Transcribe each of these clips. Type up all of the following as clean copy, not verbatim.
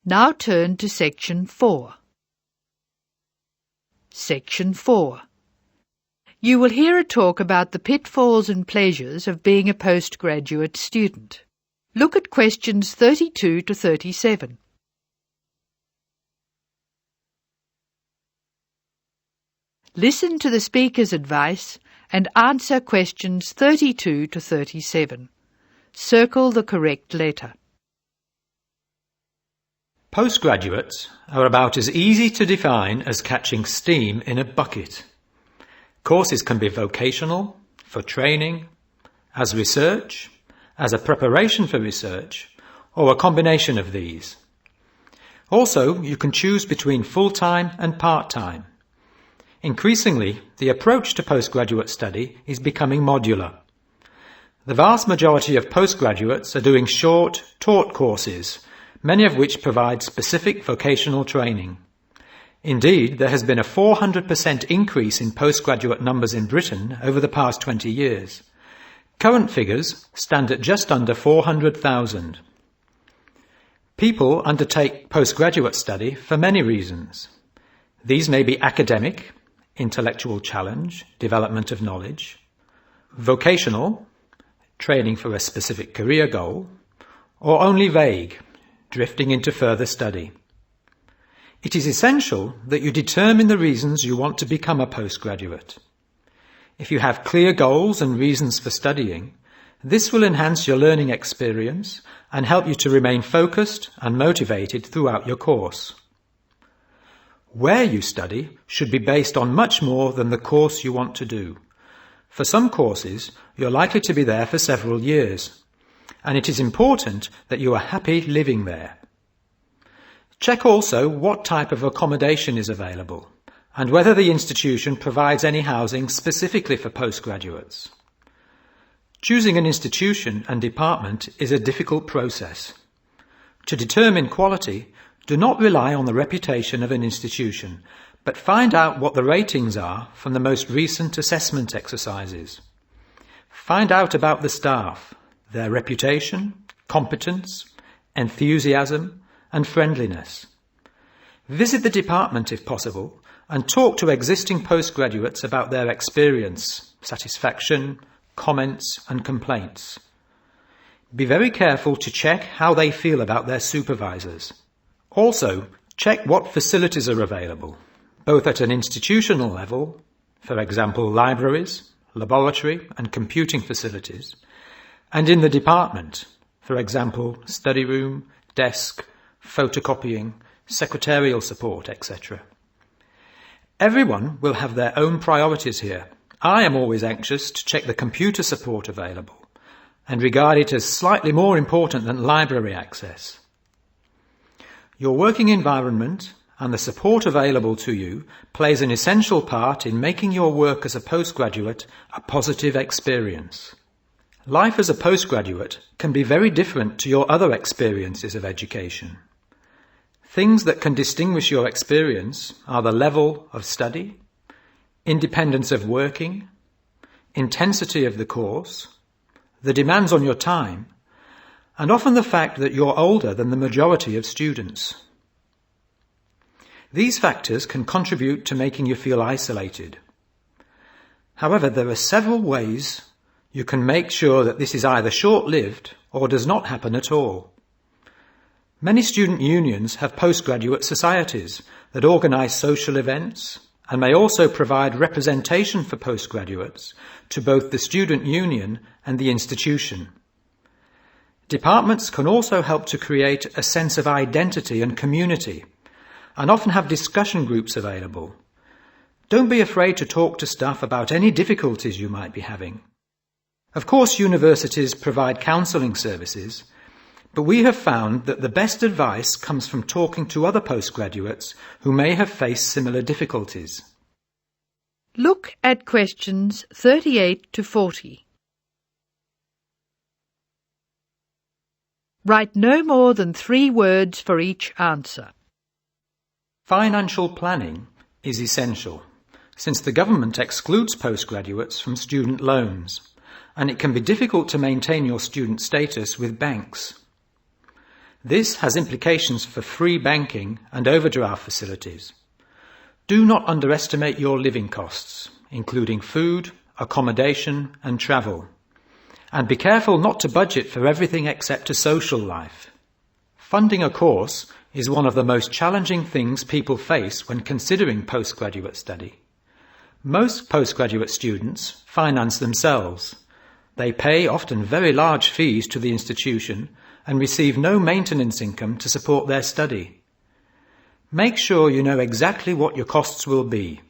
Now turn to Section 4. Section 4. You will hear a talk about the pitfalls and pleasures of being a postgraduate student. Look at questions 32 to 37. Listen to the speaker's advice and answer questions 32 to 37. Circle the correct letter. Postgraduates are about as easy to define as catching steam in a bucket. Courses can be vocational, for training, as research, as a preparation for research, or a combination of these. Also, you can choose between full-time and part-time. Increasingly, the approach to postgraduate study is becoming modular. The vast majority of postgraduates are doing short, taught courses, many of which provide specific vocational training. Indeed, there has been a 400% increase in postgraduate numbers in Britain over the past 20 years. Current figures stand at just under 400,000. People undertake postgraduate study for many reasons. These may be academic, intellectual challenge, development of knowledge; vocational, training for a specific career goal; or only vague, drifting into further study. It is essential that you determine the reasons you want to become a postgraduate. If you have clear goals and reasons for studying, this will enhance your learning experience and help you to remain focused and motivated throughout your course. Where you study should be based on much more than the course you want to do. For some courses, you're likely to be there for several years, and it is important that you are happy living there. Check also what type of accommodation is available, and whether the institution provides any housing specifically for postgraduates. Choosing an institution and department is a difficult process. To determine quality, do not rely on the reputation of an institution, but find out what the ratings are from the most recent assessment exercises. Find out about the staff, their reputation, competence, enthusiasm, and friendliness. Visit the department if possible, and talk to existing postgraduates about their experience, satisfaction, comments, and complaints. Be very careful to check how they feel about their supervisors. Also, check what facilities are available, both at an institutional level, for example libraries, laboratory and computing facilities, and in the department, for example study room, desk, photocopying, secretarial support, etc. Everyone will have their own priorities here. I am always anxious to check the computer support available and regard it as slightly more important than library access. Your working environment and the support available to you plays an essential part in making your work as a postgraduate a positive experience. Life as a postgraduate can be very different to your other experiences of education. Things that can distinguish your experience are the level of study, independence of working, intensity of the course, the demands on your time, and often the fact that you're older than the majority of students. These factors can contribute to making you feel isolated. However, there are several ways you can make sure that this is either short-lived or does not happen at all. Many student unions have postgraduate societies that organise social events and may also provide representation for postgraduates to both the student union and the institution. Departments can also help to create a sense of identity and community, and often have discussion groups available. Don't be afraid to talk to staff about any difficulties you might be having. Of course, universities provide counselling services, but we have found that the best advice comes from talking to other postgraduates who may have faced similar difficulties. Look at questions 38 to 40. Write no more than 3 words for each answer. Financial planning is essential, since the government excludes postgraduates from student loans, and it can be difficult to maintain your student status with banks. This has implications for free banking and overdraft facilities. Do not underestimate your living costs, including food, accommodation and travel. And be careful not to budget for everything except a social life. Funding a course is one of the most challenging things people face when considering postgraduate study. Most postgraduate students finance themselves. They pay often very large fees to the institution and receive no maintenance income to support their study. Make sure you know exactly what your costs will be.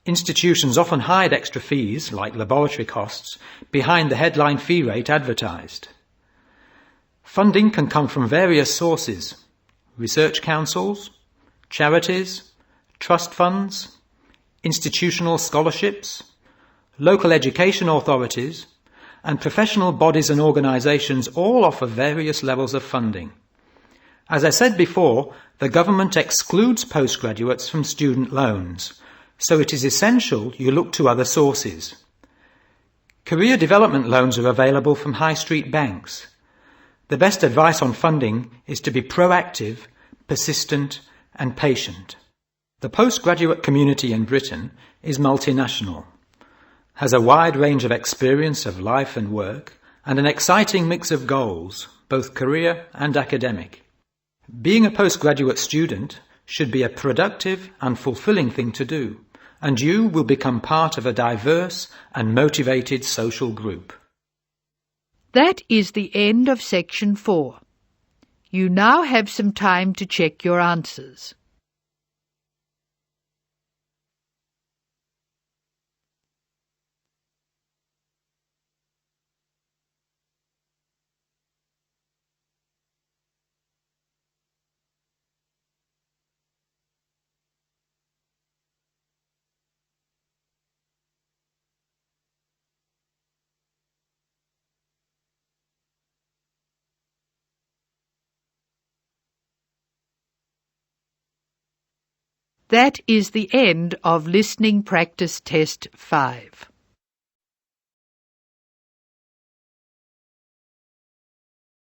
Institutions often hide extra fees, like laboratory costs, behind the headline fee rate advertised. Funding can come from various sources: research councils, charities, trust funds, institutional scholarships, local education authorities, and professional bodies and organisations all offer various levels of funding. As I said before, the government excludes postgraduates from student loans, so it is essential you look to other sources. Career development loans are available from high street banks. The best advice on funding is to be proactive, persistent and patient. The postgraduate community in Britain is multinational, has a wide range of experience of life and work, and an exciting mix of goals, both career and academic. Being a postgraduate student should be a productive and fulfilling thing to do, and you will become part of a diverse and motivated social group. That is the end of section 4. You now have some time to check your answers. That is the end of Listening Practice Test 5.